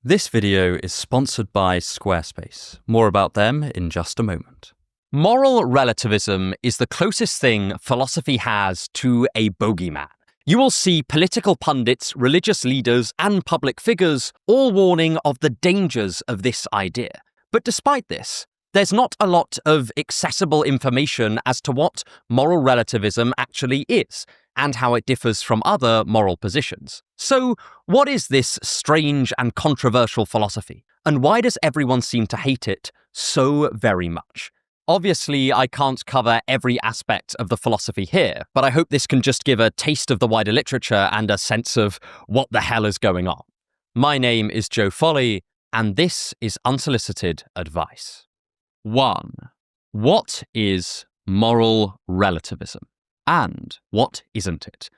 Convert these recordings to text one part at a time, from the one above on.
This video is sponsored by Squarespace. More about them in just a moment. Moral relativism is the closest thing philosophy has to a bogeyman. You will see political pundits, religious leaders, and public figures all warning of the dangers of this idea. But despite this, there's not a lot of accessible information as to what moral relativism actually is, and how it differs from other moral positions. So, what is this strange and controversial philosophy? And why does everyone seem to hate it so very much? Obviously, I can't cover every aspect of the philosophy here, but I hope this can just give a taste of the wider literature and a sense of what the hell is going on. My name is Joe Foley, and this is Unsolicited Advice. 1. What is moral relativism? And what isn't it?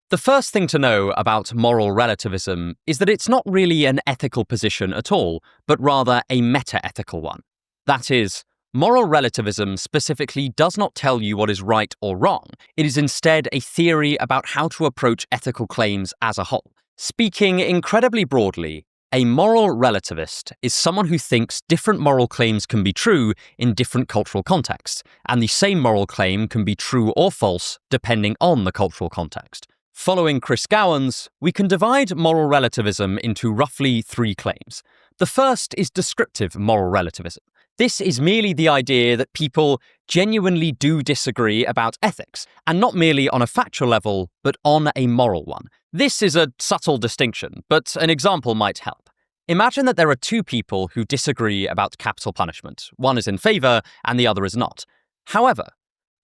The first thing to know about moral relativism is that it's not really an ethical position at all, but rather a meta-ethical one. That is, moral relativism specifically does not tell you what is right or wrong. It is instead a theory about how to approach ethical claims as a whole. Speaking incredibly broadly, a moral relativist is someone who thinks different moral claims can be true in different cultural contexts, and the same moral claim can be true or false depending on the cultural context. Following Chris Gowan's, we can divide moral relativism into roughly 3 claims. The first is descriptive moral relativism. This is merely the idea that people genuinely do disagree about ethics, and not merely on a factual level, but on a moral one. This is a subtle distinction, but an example might help. Imagine that there are 2 people who disagree about capital punishment. One is in favour, and the other is not. However,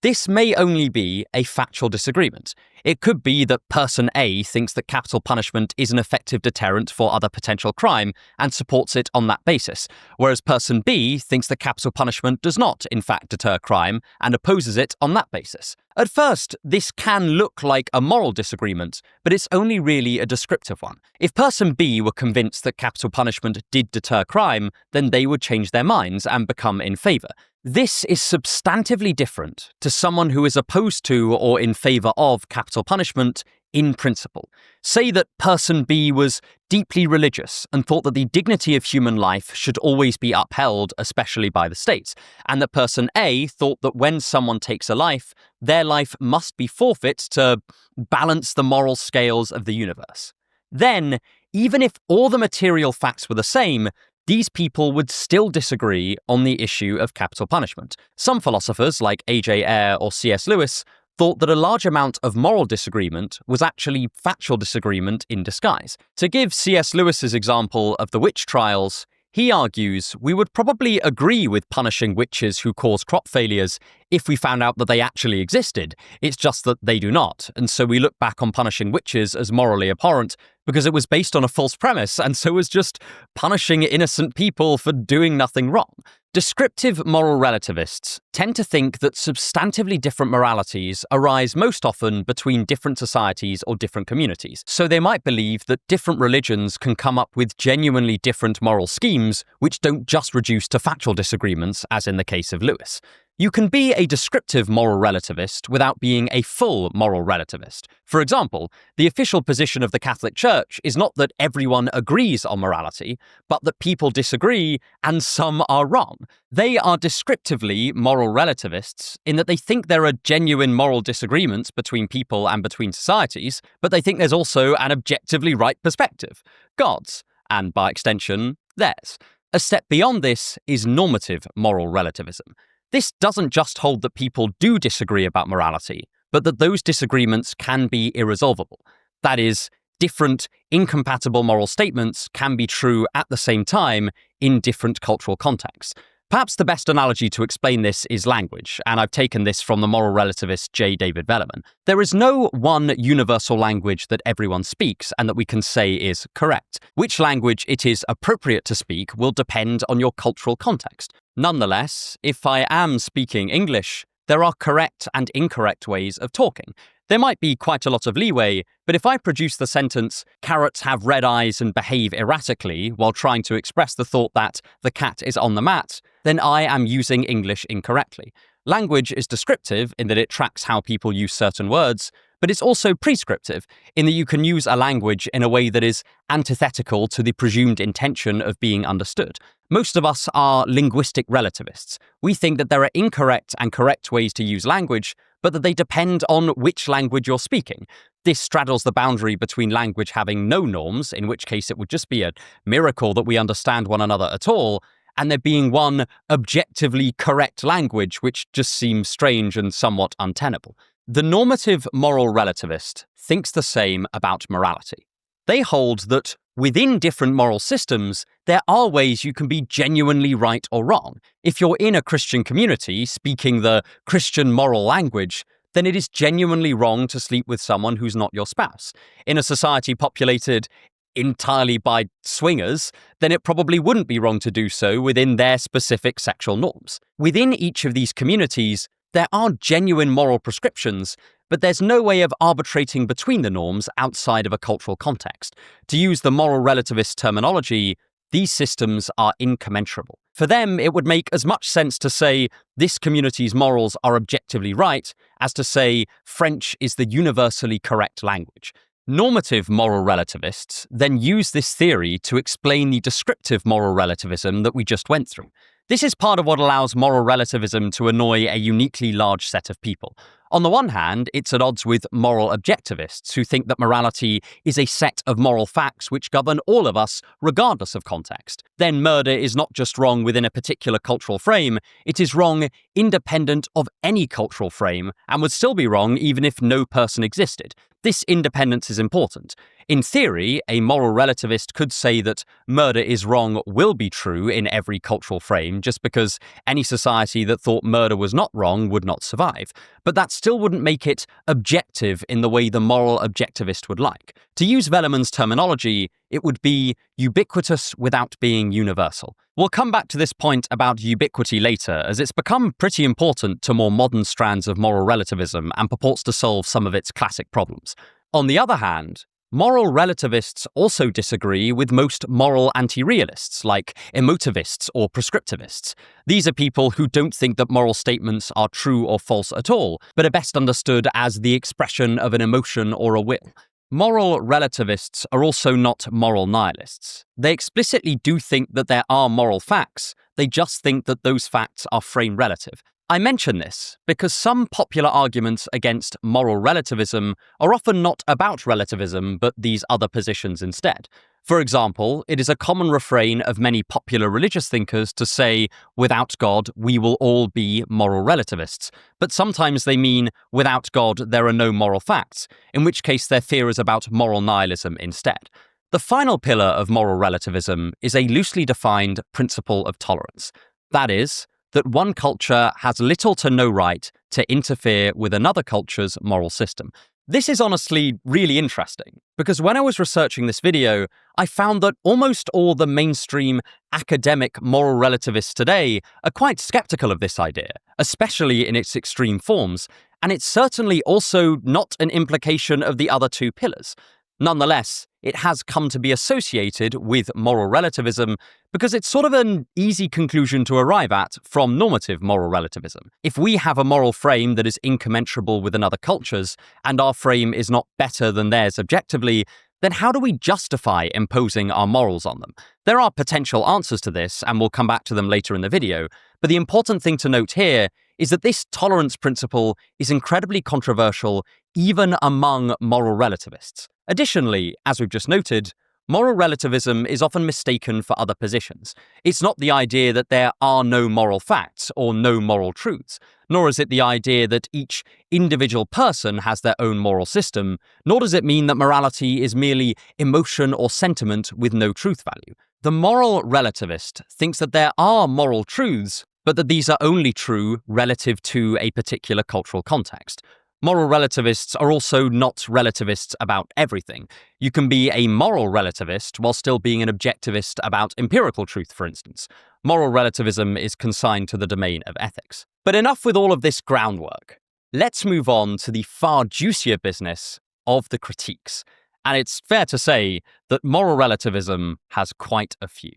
this may only be a factual disagreement. It could be that person A thinks that capital punishment is an effective deterrent for other potential crime and supports it on that basis, whereas person B thinks that capital punishment does not, in fact, deter crime and opposes it on that basis. At first, this can look like a moral disagreement, but it's only really a descriptive one. If person B were convinced that capital punishment did deter crime, then they would change their minds and become in favour. This is substantively different to someone who is opposed to or in favour of capital punishment in principle. Say that person B was deeply religious and thought that the dignity of human life should always be upheld, especially by the state, and that person A thought that when someone takes a life, their life must be forfeit to balance the moral scales of the universe. Then, even if all the material facts were the same, these people would still disagree on the issue of capital punishment. Some philosophers, like A.J. Ayer or C.S. Lewis, thought that a large amount of moral disagreement was actually factual disagreement in disguise. To give C.S. Lewis's example of the witch trials, he argues we would probably agree with punishing witches who cause crop failures if we found out that they actually existed. It's just that they do not, and so we look back on punishing witches as morally abhorrent because it was based on a false premise, and so was just punishing innocent people for doing nothing wrong. Descriptive moral relativists tend to think that substantively different moralities arise most often between different societies or different communities. So they might believe that different religions can come up with genuinely different moral schemes which don't just reduce to factual disagreements, as in the case of Lewis. You can be a descriptive moral relativist without being a full moral relativist. For example, the official position of the Catholic Church is not that everyone agrees on morality, but that people disagree and some are wrong. They are descriptively moral relativists in that they think there are genuine moral disagreements between people and between societies, but they think there's also an objectively right perspective, God's, and by extension, theirs. A step beyond this is normative moral relativism. This doesn't just hold that people do disagree about morality, but that those disagreements can be irresolvable. That is, different, incompatible moral statements can be true at the same time in different cultural contexts. Perhaps the best analogy to explain this is language, and I've taken this from the moral relativist J. David Velleman. There is no one universal language that everyone speaks and that we can say is correct. Which language it is appropriate to speak will depend on your cultural context. Nonetheless, if I am speaking English, there are correct and incorrect ways of talking. There might be quite a lot of leeway, but if I produce the sentence, carrots have red eyes and behave erratically, while trying to express the thought that the cat is on the mat, then I am using English incorrectly. Language is descriptive in that it tracks how people use certain words, but it's also prescriptive, in that you can use a language in a way that is antithetical to the presumed intention of being understood. Most of us are linguistic relativists. We think that there are incorrect and correct ways to use language, but that they depend on which language you're speaking. This straddles the boundary between language having no norms, in which case it would just be a miracle that we understand one another at all, and there being one objectively correct language, which just seems strange and somewhat untenable. The normative moral relativist thinks the same about morality. They hold that within different moral systems, there are ways you can be genuinely right or wrong. If you're in a Christian community speaking the Christian moral language, then it is genuinely wrong to sleep with someone who's not your spouse. In a society populated entirely by swingers, then it probably wouldn't be wrong to do so within their specific sexual norms. Within each of these communities, there are genuine moral prescriptions, but there's no way of arbitrating between the norms outside of a cultural context. To use the moral relativist terminology, these systems are incommensurable. For them, it would make as much sense to say this community's morals are objectively right as to say French is the universally correct language. Normative moral relativists then use this theory to explain the descriptive moral relativism that we just went through. This is part of what allows moral relativism to annoy a uniquely large set of people. On the one hand, it's at odds with moral objectivists who think that morality is a set of moral facts which govern all of us, regardless of context. Then murder is not just wrong within a particular cultural frame, it is wrong independent of any cultural frame, and would still be wrong even if no person existed. This independence is important. In theory, a moral relativist could say that murder is wrong will be true in every cultural frame, just because any society that thought murder was not wrong would not survive. But that still wouldn't make it objective in the way the moral objectivist would like. To use Velleman's terminology, it would be ubiquitous without being universal. We'll come back to this point about ubiquity later, as it's become pretty important to more modern strands of moral relativism and purports to solve some of its classic problems. On the other hand, moral relativists also disagree with most moral anti-realists, like emotivists or prescriptivists. These are people who don't think that moral statements are true or false at all, but are best understood as the expression of an emotion or a will. Moral relativists are also not moral nihilists. They explicitly do think that there are moral facts, they just think that those facts are frame relative. I mention this because some popular arguments against moral relativism are often not about relativism, but these other positions instead. For example, it is a common refrain of many popular religious thinkers to say, without God, we will all be moral relativists. But sometimes they mean, without God, there are no moral facts, in which case their fear is about moral nihilism instead. The final pillar of moral relativism is a loosely defined principle of tolerance. That is, that one culture has little to no right to interfere with another culture's moral system. This is honestly really interesting, because when I was researching this video, I found that almost all the mainstream academic moral relativists today are quite skeptical of this idea, especially in its extreme forms, and it's certainly also not an implication of the other two pillars. Nonetheless, it has come to be associated with moral relativism because it's sort of an easy conclusion to arrive at from normative moral relativism. If we have a moral frame that is incommensurable with another culture's, and our frame is not better than theirs objectively, then how do we justify imposing our morals on them? There are potential answers to this, and we'll come back to them later in the video, but the important thing to note here is that this tolerance principle is incredibly controversial even among moral relativists. Additionally, as we've just noted, moral relativism is often mistaken for other positions. It's not the idea that there are no moral facts or no moral truths, nor is it the idea that each individual person has their own moral system, nor does it mean that morality is merely emotion or sentiment with no truth value. The moral relativist thinks that there are moral truths, but that these are only true relative to a particular cultural context. Moral relativists are also not relativists about everything. You can be a moral relativist while still being an objectivist about empirical truth, for instance. Moral relativism is consigned to the domain of ethics. But enough with all of this groundwork. Let's move on to the far juicier business of the critiques. And it's fair to say that moral relativism has quite a few.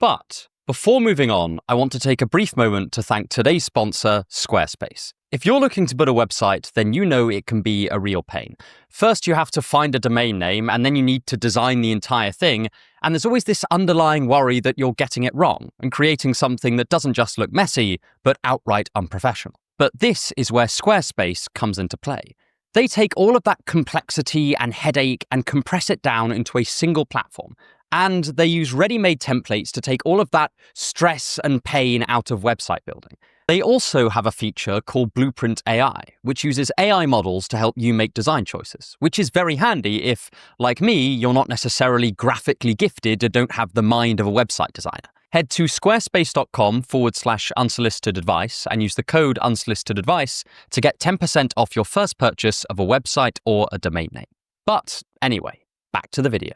But before moving on, I want to take a brief moment to thank today's sponsor, Squarespace. If you're looking to build a website, then you know it can be a real pain. First, you have to find a domain name, and then you need to design the entire thing. And there's always this underlying worry that you're getting it wrong and creating something that doesn't just look messy, but outright unprofessional. But this is where Squarespace comes into play. They take all of that complexity and headache and compress it down into a single platform. And they use ready-made templates to take all of that stress and pain out of website building. They also have a feature called Blueprint AI, which uses AI models to help you make design choices, which is very handy if, like me, you're not necessarily graphically gifted or don't have the mind of a website designer. Head to squarespace.com/unsolicited advice and use the code unsolicited advice to get 10% off your first purchase of a website or a domain name. But anyway, back to the video.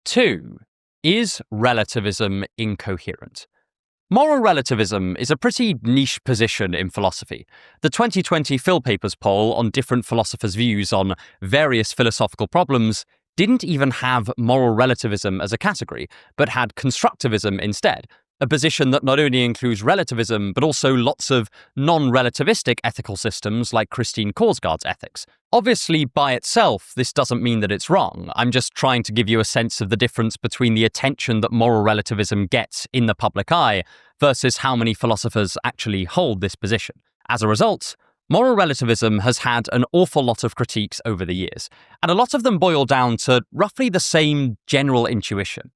2. Is relativism incoherent? Moral relativism is a pretty niche position in philosophy. The 2020 Phil Papers poll on different philosophers' views on various philosophical problems didn't even have moral relativism as a category, but had constructivism instead, a position that not only includes relativism, but also lots of non-relativistic ethical systems like Christine Korsgaard's ethics. Obviously, by itself, this doesn't mean that it's wrong. I'm just trying to give you a sense of the difference between the attention that moral relativism gets in the public eye versus how many philosophers actually hold this position. As a result, moral relativism has had an awful lot of critiques over the years, and a lot of them boil down to roughly the same general intuition.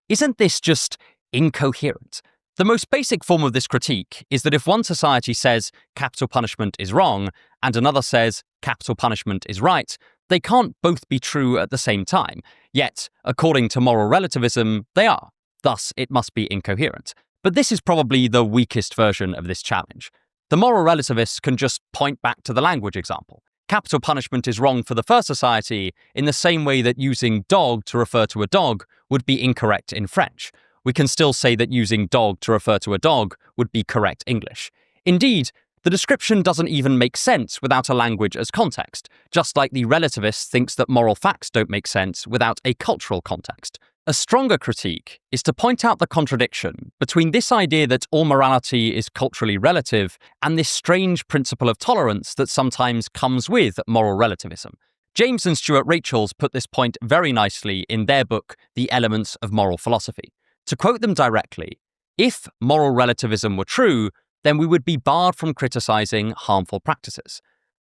Isn't this just incoherent? The most basic form of this critique is that if one society says capital punishment is wrong and another says capital punishment is right, they can't both be true at the same time. Yet, according to moral relativism, they are. Thus, it must be incoherent. But this is probably the weakest version of this challenge. The moral relativists can just point back to the language example. Capital punishment is wrong for the first society in the same way that using dog to refer to a dog would be incorrect in French. We can still say that using dog to refer to a dog would be correct English. Indeed, the description doesn't even make sense without a language as context, just like the relativist thinks that moral facts don't make sense without a cultural context. A stronger critique is to point out the contradiction between this idea that all morality is culturally relative and this strange principle of tolerance that sometimes comes with moral relativism. James and Stuart Rachels put this point very nicely in their book, The Elements of Moral Philosophy. To quote them directly, if moral relativism were true, then we would be barred from criticizing harmful practices.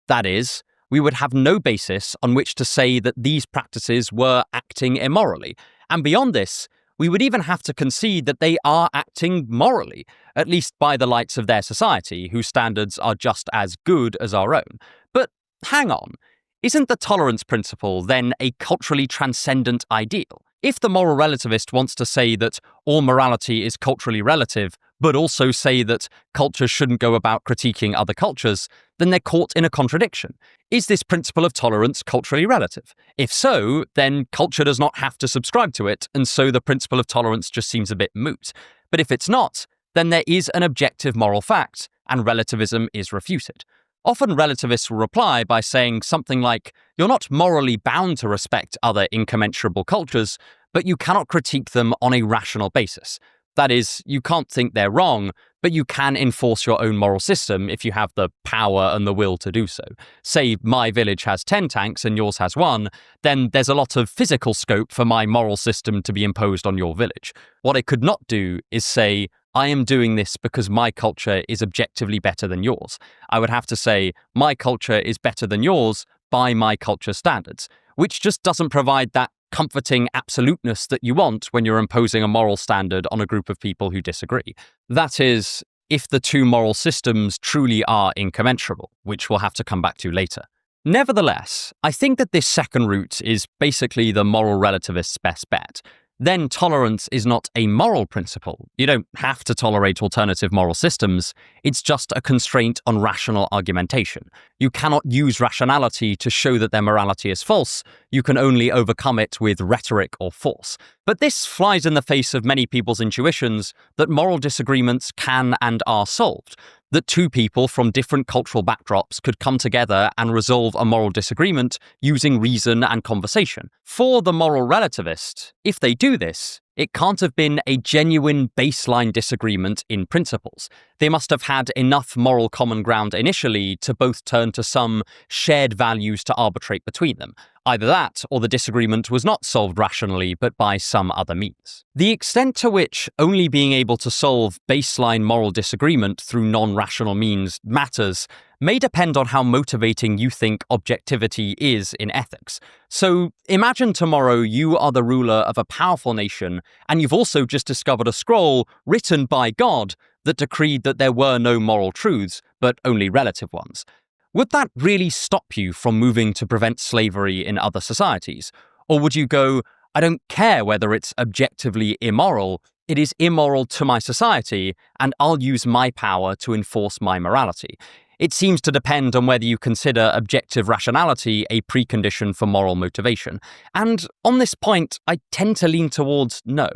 That is, we would have no basis on which to say that these practices were acting immorally. And beyond this, we would even have to concede that they are acting morally, at least by the lights of their society, whose standards are just as good as our own. But hang on, isn't the tolerance principle then a culturally transcendent ideal? If the moral relativist wants to say that all morality is culturally relative, but also say that cultures shouldn't go about critiquing other cultures, then they're caught in a contradiction. Is this principle of tolerance culturally relative? If so, then culture does not have to subscribe to it, and so the principle of tolerance just seems a bit moot. But if it's not, then there is an objective moral fact, and relativism is refuted. Often relativists will reply by saying something like, you're not morally bound to respect other incommensurable cultures, but you cannot critique them on a rational basis. That is, you can't think they're wrong, but you can enforce your own moral system if you have the power and the will to do so. Say my village has 10 tanks and yours has 1, then there's a lot of physical scope for my moral system to be imposed on your village. What I could not do is say, I am doing this because my culture is objectively better than yours. I would have to say, my culture is better than yours by my culture standards, which just doesn't provide that comforting absoluteness that you want when you're imposing a moral standard on a group of people who disagree. That is, if the two moral systems truly are incommensurable, which we'll have to come back to later. Nevertheless, I think that this second route is basically the moral relativist's best bet. Then tolerance is not a moral principle. You don't have to tolerate alternative moral systems. It's just a constraint on rational argumentation. You cannot use rationality to show that their morality is false. You can only overcome it with rhetoric or force. But this flies in the face of many people's intuitions that moral disagreements can and are solved. That two people from different cultural backdrops could come together and resolve a moral disagreement using reason and conversation. For the moral relativist, if they do this, It can't have been a genuine baseline disagreement in principles. They must have had enough moral common ground initially to both turn to some shared values to arbitrate between them. Either that, or the disagreement was not solved rationally, but by some other means. The extent to which only being able to solve baseline moral disagreement through non-rational means matters may depend on how motivating you think objectivity is in ethics. So imagine tomorrow you are the ruler of a powerful nation, and you've also just discovered a scroll written by God that decreed that there were no moral truths, but only relative ones. Would that really stop you from moving to prevent slavery in other societies? Or would you go, I don't care whether it's objectively immoral, it is immoral to my society, and I'll use my power to enforce my morality? It seems to depend on whether you consider objective rationality a precondition for moral motivation. And on this point, I tend to lean towards no.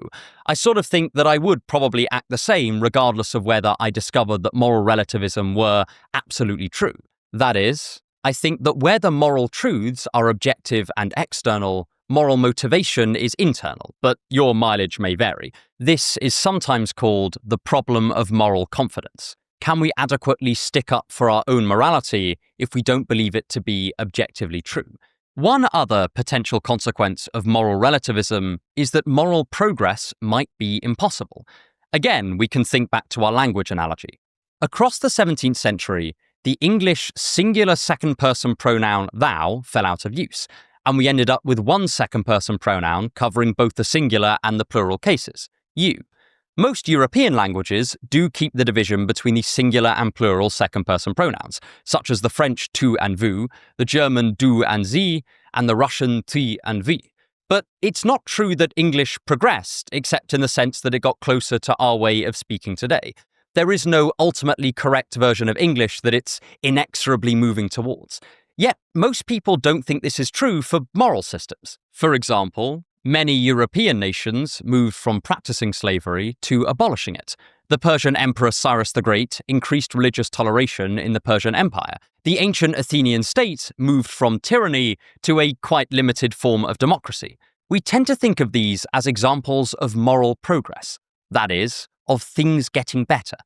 I sort of think that I would probably act the same regardless of whether I discovered that moral relativism were absolutely true. That is, I think that where the moral truths are objective and external, moral motivation is internal, but your mileage may vary. This is sometimes called the problem of moral confidence. Can we adequately stick up for our own morality if we don't believe it to be objectively true? One other potential consequence of moral relativism is that moral progress might be impossible. Again, we can think back to our language analogy. Across the 17th century, the English singular second-person pronoun thou fell out of use, and we ended up with one second-person pronoun covering both the singular and the plural cases, you. Most European languages do keep the division between the singular and plural second-person pronouns, such as the French tu and vous, the German du and sie, and the Russian tu and vi. But it's not true that English progressed, except in the sense that it got closer to our way of speaking today. There is no ultimately correct version of English that it's inexorably moving towards. Yet, most people don't think this is true for moral systems. For example, many European nations moved from practicing slavery to abolishing it. The Persian Emperor Cyrus the Great increased religious toleration in the Persian Empire. The ancient Athenian state moved from tyranny to a quite limited form of democracy. We tend to think of these as examples of moral progress. That is, of things getting better.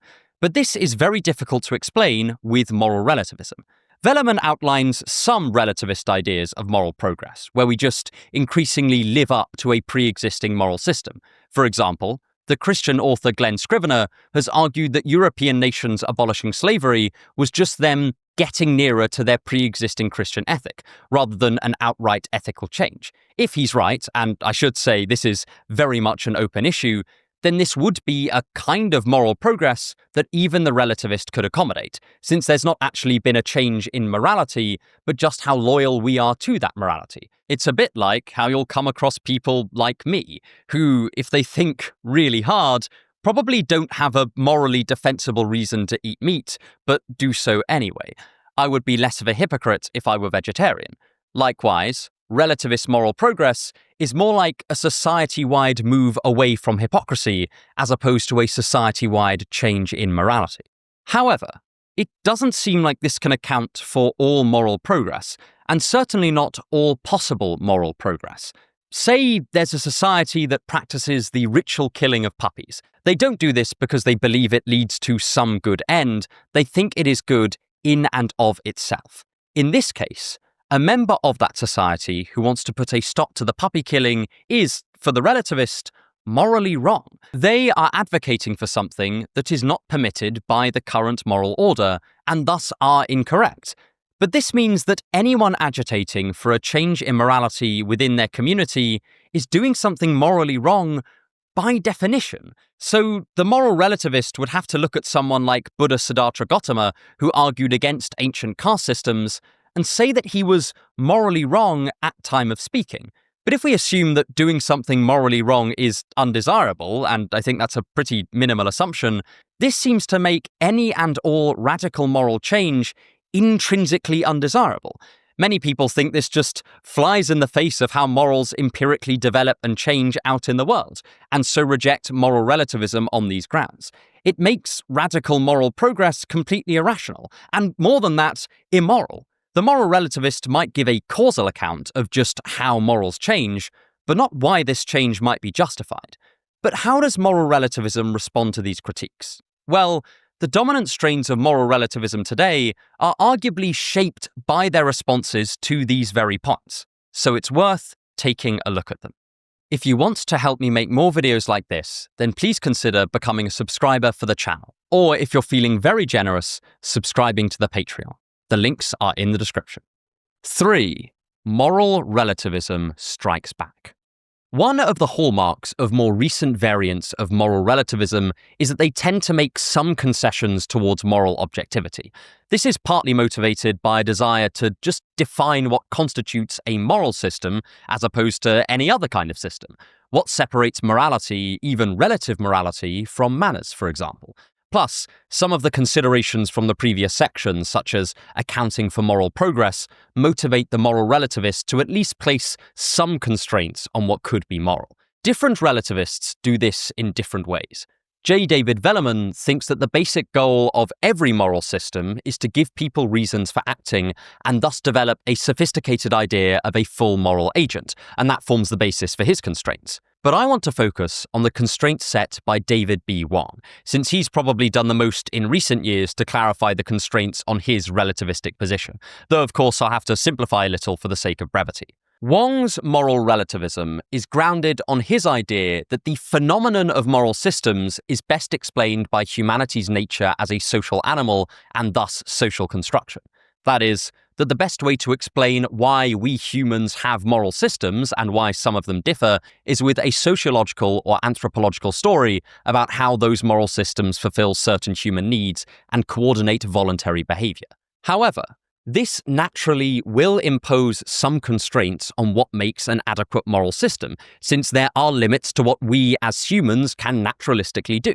But this is very difficult to explain with moral relativism. Velleman outlines some relativist ideas of moral progress, where we just increasingly live up to a pre-existing moral system. For example, the Christian author Glenn Scrivener has argued that European nations abolishing slavery was just them getting nearer to their pre-existing Christian ethic, rather than an outright ethical change. If he's right, and I should say this is very much an open issue, then this would be a kind of moral progress that even the relativist could accommodate, since there's not actually been a change in morality, but just how loyal we are to that morality. It's a bit like how you'll come across people like me, who, if they think really hard, probably don't have a morally defensible reason to eat meat, but do so anyway. I would be less of a hypocrite if I were vegetarian. Likewise, relativist moral progress is more like a society-wide move away from hypocrisy as opposed to a society-wide change in morality. However, it doesn't seem like this can account for all moral progress, and certainly not all possible moral progress. Say there's a society that practices the ritual killing of puppies. They don't do this because they believe it leads to some good end. They think it is good in and of itself. In this case, a member of that society who wants to put a stop to the puppy killing is, for the relativist, morally wrong. They are advocating for something that is not permitted by the current moral order, and thus are incorrect. But this means that anyone agitating for a change in morality within their community is doing something morally wrong by definition. So the moral relativist would have to look at someone like Buddha Siddhartha Gautama, who argued against ancient caste systems, and say that he was morally wrong at time of speaking. But if we assume that doing something morally wrong is undesirable, and I think that's a pretty minimal assumption, this seems to make any and all radical moral change intrinsically undesirable. Many people think this just flies in the face of how morals empirically develop and change out in the world, and so reject moral relativism on these grounds. It makes radical moral progress completely irrational, and more than that, immoral. The moral relativist might give a causal account of just how morals change, but not why this change might be justified. But how does moral relativism respond to these critiques? Well, the dominant strains of moral relativism today are arguably shaped by their responses to these very points, so it's worth taking a look at them. If you want to help me make more videos like this, then please consider becoming a subscriber for the channel, or if you're feeling very generous, subscribing to the Patreon. The links are in the description. 3. Moral relativism strikes back. One of the hallmarks of more recent variants of moral relativism is that they tend to make some concessions towards moral objectivity. This is partly motivated by a desire to just define what constitutes a moral system as opposed to any other kind of system. What separates morality, even relative morality, from manners, for example. Plus, some of the considerations from the previous section, such as accounting for moral progress, motivate the moral relativist to at least place some constraints on what could be moral. Different relativists do this in different ways. J. David Velleman thinks that the basic goal of every moral system is to give people reasons for acting and thus develop a sophisticated idea of a full moral agent, and that forms the basis for his constraints. But I want to focus on the constraints set by David B. Wong, since he's probably done the most in recent years to clarify the constraints on his relativistic position, though of course I'll have to simplify a little for the sake of brevity. Wong's moral relativism is grounded on his idea that the phenomenon of moral systems is best explained by humanity's nature as a social animal and thus social construction. That is, that the best way to explain why we humans have moral systems and why some of them differ is with a sociological or anthropological story about how those moral systems fulfill certain human needs and coordinate voluntary behavior. However, this naturally will impose some constraints on what makes an adequate moral system, since there are limits to what we as humans can naturalistically do.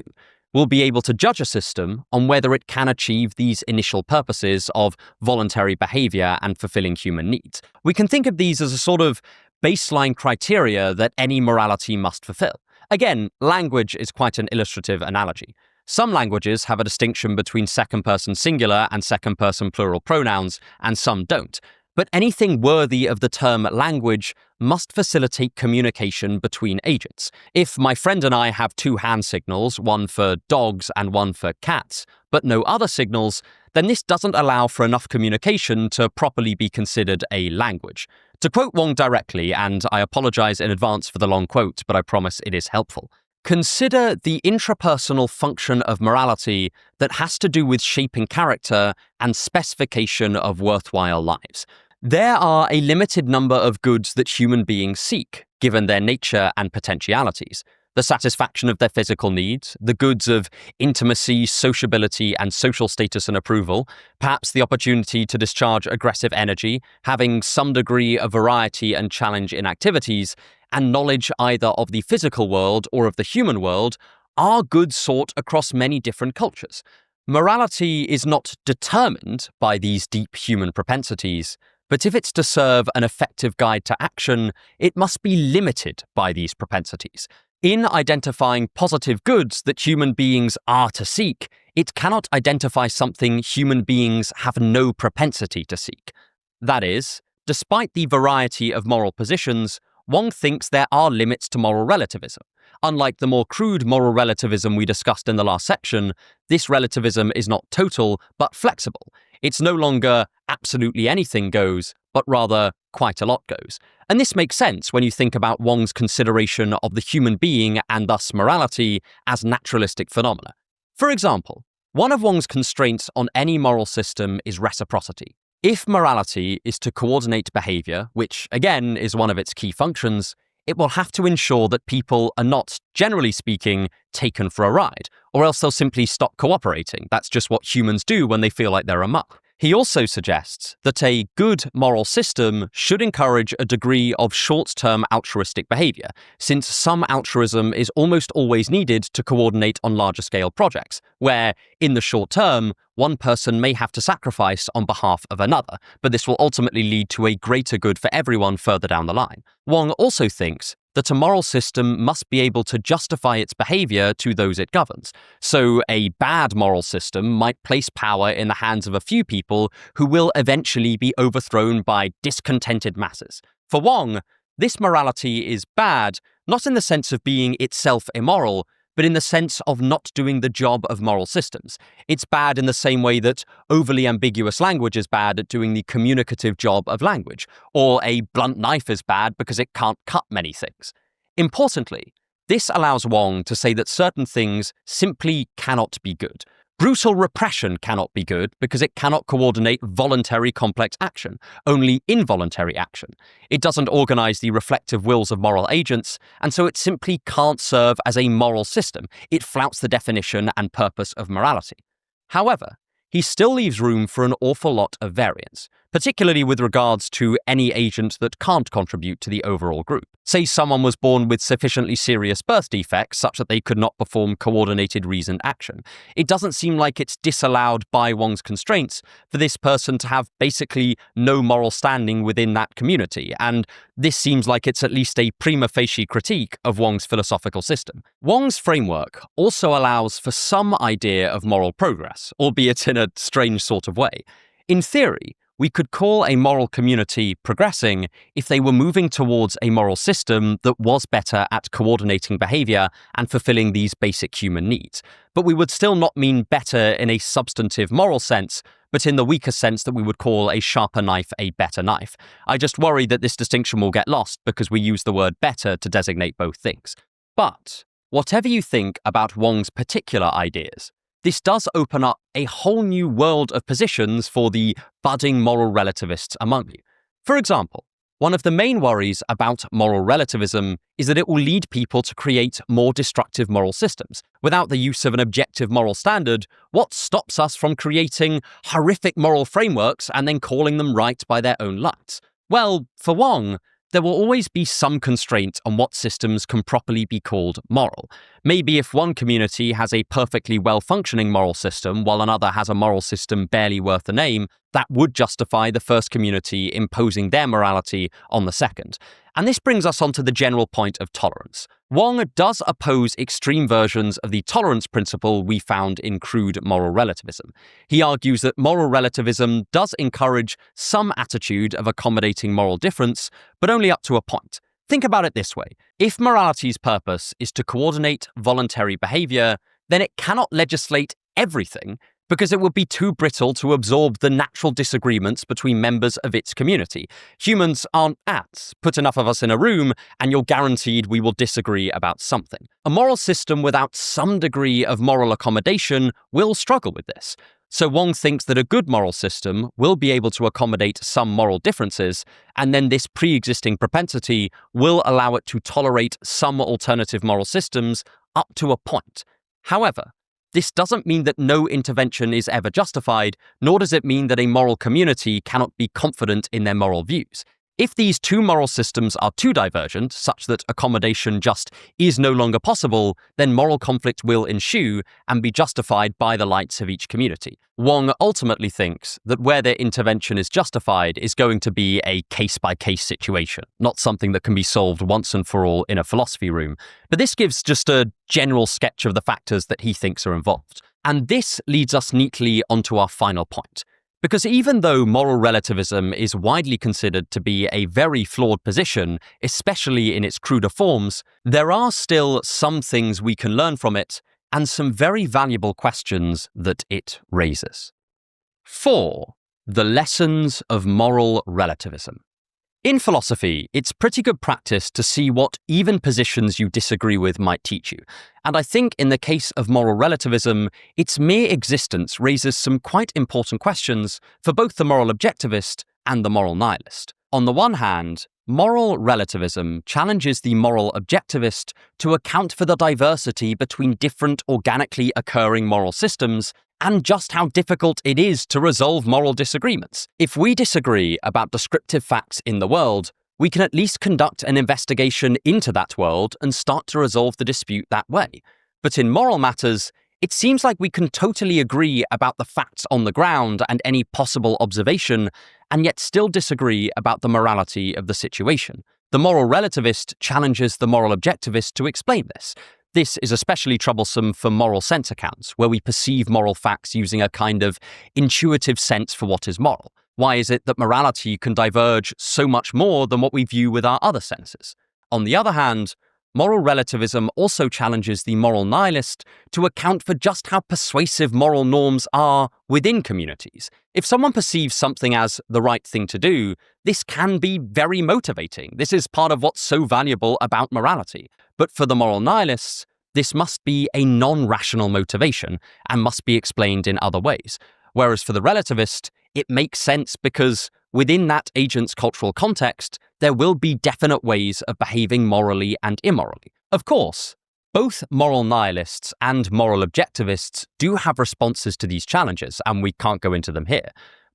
We'll be able to judge a system on whether it can achieve these initial purposes of voluntary behavior and fulfilling human needs. We can think of these as a sort of baseline criteria that any morality must fulfill. Again, language is quite an illustrative analogy. Some languages have a distinction between second-person singular and second-person plural pronouns, and some don't. But anything worthy of the term language must facilitate communication between agents. If my friend and I have two hand signals, one for dogs and one for cats, but no other signals, then this doesn't allow for enough communication to properly be considered a language. To quote Wong directly, and I apologize in advance for the long quote, but I promise it is helpful. Consider the intrapersonal function of morality that has to do with shaping character and specification of worthwhile lives. There are a limited number of goods that human beings seek, given their nature and potentialities. The satisfaction of their physical needs, the goods of intimacy, sociability, and social status and approval, perhaps the opportunity to discharge aggressive energy, having some degree of variety and challenge in activities, and knowledge either of the physical world or of the human world, are goods sought across many different cultures. Morality is not determined by these deep human propensities, but if it's to serve an effective guide to action, it must be limited by these propensities. In identifying positive goods that human beings are to seek, it cannot identify something human beings have no propensity to seek. That is, despite the variety of moral positions, Wong thinks there are limits to moral relativism. Unlike the more crude moral relativism we discussed in the last section, this relativism is not total, but flexible. It's no longer absolutely anything goes, but rather quite a lot goes. And this makes sense when you think about Wong's consideration of the human being and thus morality as naturalistic phenomena. For example, one of Wong's constraints on any moral system is reciprocity. If morality is to coordinate behavior, which again is one of its key functions, it will have to ensure that people are not, generally speaking, taken for a ride, or else they'll simply stop cooperating. That's just what humans do when they feel like they're amok. He also suggests that a good moral system should encourage a degree of short-term altruistic behavior, since some altruism is almost always needed to coordinate on larger-scale projects, where, in the short term, one person may have to sacrifice on behalf of another, but this will ultimately lead to a greater good for everyone further down the line. Wong also thinks that a moral system must be able to justify its behavior to those it governs. So a bad moral system might place power in the hands of a few people who will eventually be overthrown by discontented masses. For Wong, this morality is bad not in the sense of being itself immoral, but in the sense of not doing the job of moral systems. It's bad in the same way that overly ambiguous language is bad at doing the communicative job of language, or a blunt knife is bad because it can't cut many things. Importantly, this allows Wong to say that certain things simply cannot be good. Brutal repression cannot be good because it cannot coordinate voluntary complex action, only involuntary action. It doesn't organize the reflective wills of moral agents, and so it simply can't serve as a moral system. It flouts the definition and purpose of morality. However, he still leaves room for an awful lot of variance, particularly with regards to any agent that can't contribute to the overall group. Say someone was born with sufficiently serious birth defects such that they could not perform coordinated reasoned action. It doesn't seem like it's disallowed by Wong's constraints for this person to have basically no moral standing within that community, and this seems like it's at least a prima facie critique of Wong's philosophical system. Wong's framework also allows for some idea of moral progress, albeit in a strange sort of way. In theory, we could call a moral community progressing if they were moving towards a moral system that was better at coordinating behavior and fulfilling these basic human needs. But we would still not mean better in a substantive moral sense, but in the weaker sense that we would call a sharper knife a better knife. I just worry that this distinction will get lost because we use the word better to designate both things. But whatever you think about Wong's particular ideas, this does open up a whole new world of positions for the budding moral relativists among you. For example, one of the main worries about moral relativism is that it will lead people to create more destructive moral systems. Without the use of an objective moral standard, what stops us from creating horrific moral frameworks and then calling them right by their own lights? Well, for Wong, there will always be some constraint on what systems can properly be called moral. Maybe if one community has a perfectly well-functioning moral system while another has a moral system barely worth the name, that would justify the first community imposing their morality on the second. And this brings us onto the general point of tolerance. Wong does oppose extreme versions of the tolerance principle we found in crude moral relativism. He argues that moral relativism does encourage some attitude of accommodating moral difference, but only up to a point. Think about it this way. If morality's purpose is to coordinate voluntary behavior, then it cannot legislate everything because it would be too brittle to absorb the natural disagreements between members of its community. Humans aren't ants. Put enough of us in a room, and you're guaranteed we will disagree about something. A moral system without some degree of moral accommodation will struggle with this. So Wong thinks that a good moral system will be able to accommodate some moral differences, and then this pre-existing propensity will allow it to tolerate some alternative moral systems up to a point. However, this doesn't mean that no intervention is ever justified, nor does it mean that a moral community cannot be confident in their moral views. If these two moral systems are too divergent, such that accommodation just is no longer possible, then moral conflict will ensue and be justified by the lights of each community. Wong ultimately thinks that where their intervention is justified is going to be a case-by-case situation, not something that can be solved once and for all in a philosophy room. But this gives just a general sketch of the factors that he thinks are involved. And this leads us neatly onto our final point. Because even though moral relativism is widely considered to be a very flawed position, especially in its cruder forms, there are still some things we can learn from it and some very valuable questions that it raises. 4. The lessons of moral relativism. In philosophy, it's pretty good practice to see what even positions you disagree with might teach you. And I think in the case of moral relativism, its mere existence raises some quite important questions for both the moral objectivist and the moral nihilist. On the one hand, moral relativism challenges the moral objectivist to account for the diversity between different organically occurring moral systems and just how difficult it is to resolve moral disagreements. If we disagree about descriptive facts in the world, we can at least conduct an investigation into that world and start to resolve the dispute that way. But in moral matters, it seems like we can totally agree about the facts on the ground and any possible observation, and yet still disagree about the morality of the situation. The moral relativist challenges the moral objectivist to explain this. This is especially troublesome for moral sense accounts, where we perceive moral facts using a kind of intuitive sense for what is moral. Why is it that morality can diverge so much more than what we view with our other senses? On the other hand, moral relativism also challenges the moral nihilist to account for just how persuasive moral norms are within communities. If someone perceives something as the right thing to do, this can be very motivating. This is part of what's so valuable about morality. But for the moral nihilists, this must be a non-rational motivation and must be explained in other ways. Whereas for the relativist, it makes sense because within that agent's cultural context, there will be definite ways of behaving morally and immorally. Of course, both moral nihilists and moral objectivists do have responses to these challenges, and we can't go into them here.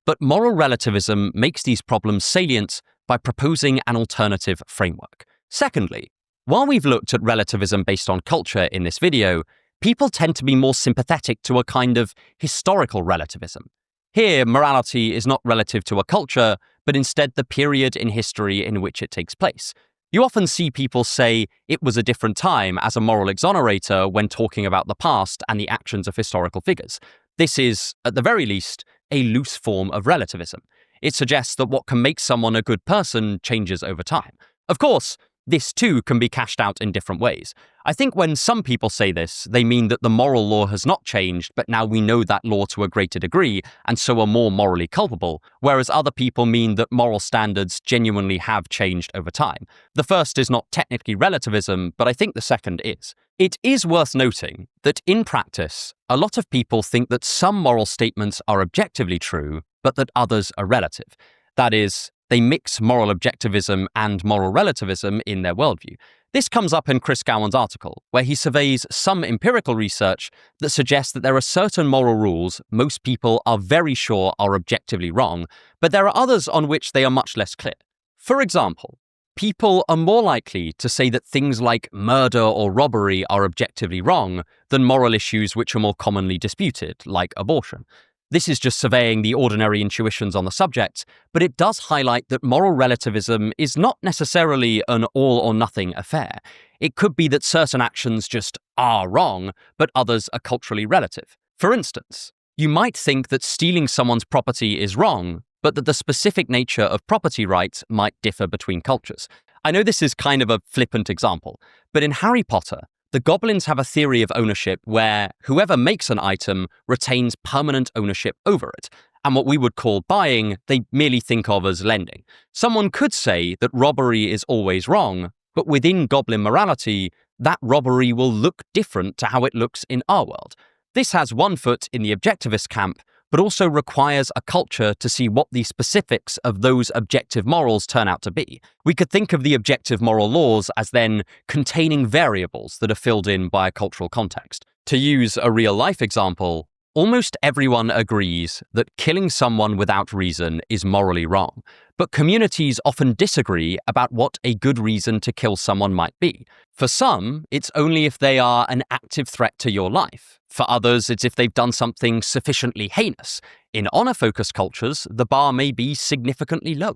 But moral relativism makes these problems salient by proposing an alternative framework. Secondly, while we've looked at relativism based on culture in this video, people tend to be more sympathetic to a kind of historical relativism. Here, morality is not relative to a culture, but instead the period in history in which it takes place. You often see people say it was a different time as a moral exonerator when talking about the past and the actions of historical figures. This is, at the very least, a loose form of relativism. It suggests that what can make someone a good person changes over time. Of course, this too can be cashed out in different ways. I think when some people say this, they mean that the moral law has not changed, but now we know that law to a greater degree, and so are more morally culpable, whereas other people mean that moral standards genuinely have changed over time. The first is not technically relativism, but I think the second is. It is worth noting that in practice, a lot of people think that some moral statements are objectively true, but that others are relative. That is, they mix moral objectivism and moral relativism in their worldview. This comes up in Chris Gowan's article, where he surveys some empirical research that suggests that there are certain moral rules most people are very sure are objectively wrong, but there are others on which they are much less clear. For example, people are more likely to say that things like murder or robbery are objectively wrong than moral issues which are more commonly disputed, like abortion. This is just surveying the ordinary intuitions on the subject, but it does highlight that moral relativism is not necessarily an all-or-nothing affair. It could be that certain actions just are wrong, but others are culturally relative. For instance, you might think that stealing someone's property is wrong, but that the specific nature of property rights might differ between cultures. I know this is kind of a flippant example, but in Harry Potter, the goblins have a theory of ownership where whoever makes an item retains permanent ownership over it, and what we would call buying, they merely think of as lending. Someone could say that robbery is always wrong, but within goblin morality, that robbery will look different to how it looks in our world. This has one foot in the objectivist camp, but also requires a culture to see what the specifics of those objective morals turn out to be. We could think of the objective moral laws as then containing variables that are filled in by a cultural context. To use a real-life example, almost everyone agrees that killing someone without reason is morally wrong, but communities often disagree about what a good reason to kill someone might be. For some, it's only if they are an active threat to your life. For others, it's if they've done something sufficiently heinous. In honor-focused cultures, the bar may be significantly lower.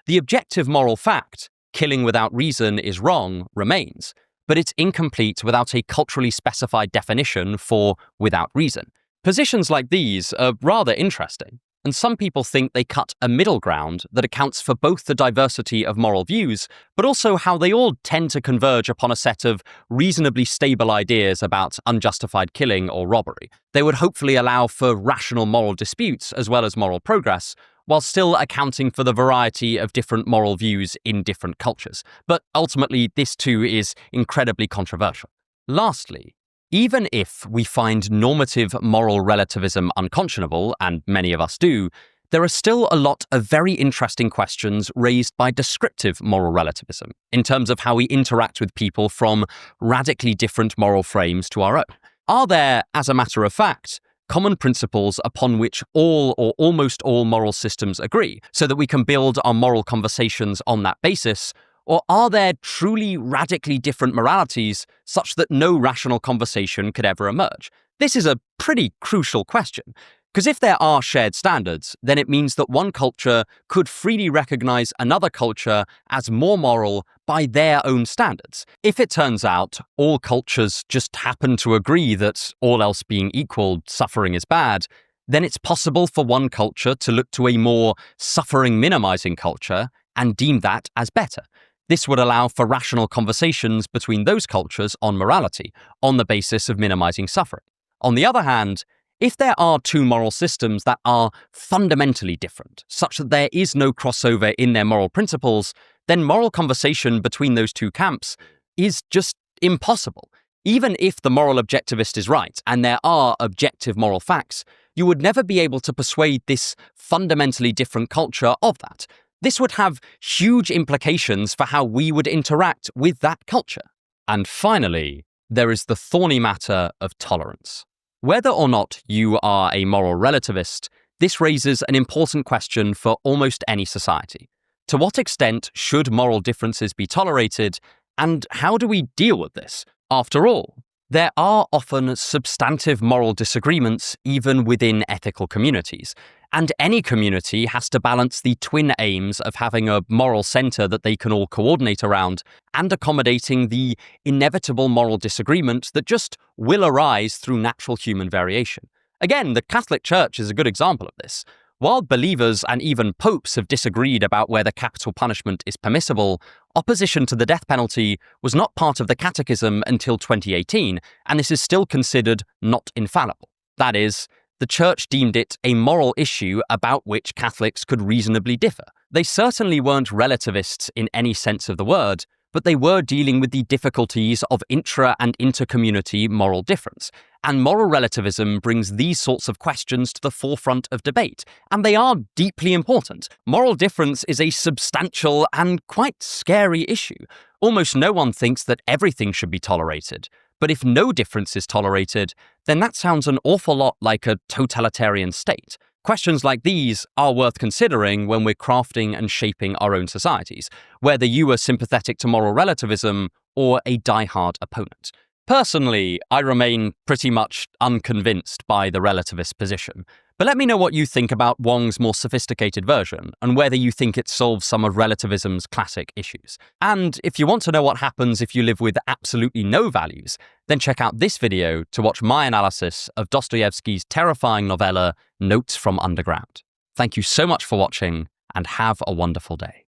The objective moral fact, killing without reason is wrong, remains, but it's incomplete without a culturally specified definition for without reason. Positions like these are rather interesting, and some people think they cut a middle ground that accounts for both the diversity of moral views, but also how they all tend to converge upon a set of reasonably stable ideas about unjustified killing or robbery. They would hopefully allow for rational moral disputes as well as moral progress, while still accounting for the variety of different moral views in different cultures. But ultimately, this too is incredibly controversial. Lastly, even if we find normative moral relativism unconscionable, and many of us do, there are still a lot of very interesting questions raised by descriptive moral relativism in terms of how we interact with people from radically different moral frames to our own. Are there, as a matter of fact, common principles upon which all or almost all moral systems agree, so that we can build our moral conversations on that basis? Or are there truly radically different moralities such that no rational conversation could ever emerge? This is a pretty crucial question, because if there are shared standards, then it means that one culture could freely recognize another culture as more moral by their own standards. If it turns out all cultures just happen to agree that, all else being equal, suffering is bad, then it's possible for one culture to look to a more suffering-minimizing culture and deem that as better. This would allow for rational conversations between those cultures on morality, on the basis of minimizing suffering. On the other hand, if there are two moral systems that are fundamentally different, such that there is no crossover in their moral principles, then moral conversation between those two camps is just impossible. Even if the moral objectivist is right, and there are objective moral facts, you would never be able to persuade this fundamentally different culture of that. This would have huge implications for how we would interact with that culture. And finally, there is the thorny matter of tolerance. Whether or not you are a moral relativist, this raises an important question for almost any society. To what extent should moral differences be tolerated, and how do we deal with this? After all, there are often substantive moral disagreements even within ethical communities, and any community has to balance the twin aims of having a moral center that they can all coordinate around and accommodating the inevitable moral disagreement that just will arise through natural human variation. Again, the Catholic Church is a good example of this. While believers and even popes have disagreed about whether capital punishment is permissible, opposition to the death penalty was not part of the Catechism until 2018, and this is still considered not infallible. That is, the Church deemed it a moral issue about which Catholics could reasonably differ. They certainly weren't relativists in any sense of the word, but they were dealing with the difficulties of intra- and inter-community moral difference. And moral relativism brings these sorts of questions to the forefront of debate, and they are deeply important. Moral difference is a substantial and quite scary issue. Almost no one thinks that everything should be tolerated. But if no difference is tolerated, then that sounds an awful lot like a totalitarian state. Questions like these are worth considering when we're crafting and shaping our own societies, whether you are sympathetic to moral relativism or a die-hard opponent. Personally, I remain pretty much unconvinced by the relativist position, but let me know what you think about Wong's more sophisticated version and whether you think it solves some of relativism's classic issues. And if you want to know what happens if you live with absolutely no values, then check out this video to watch my analysis of Dostoevsky's terrifying novella, Notes from Underground. Thank you so much for watching, and have a wonderful day.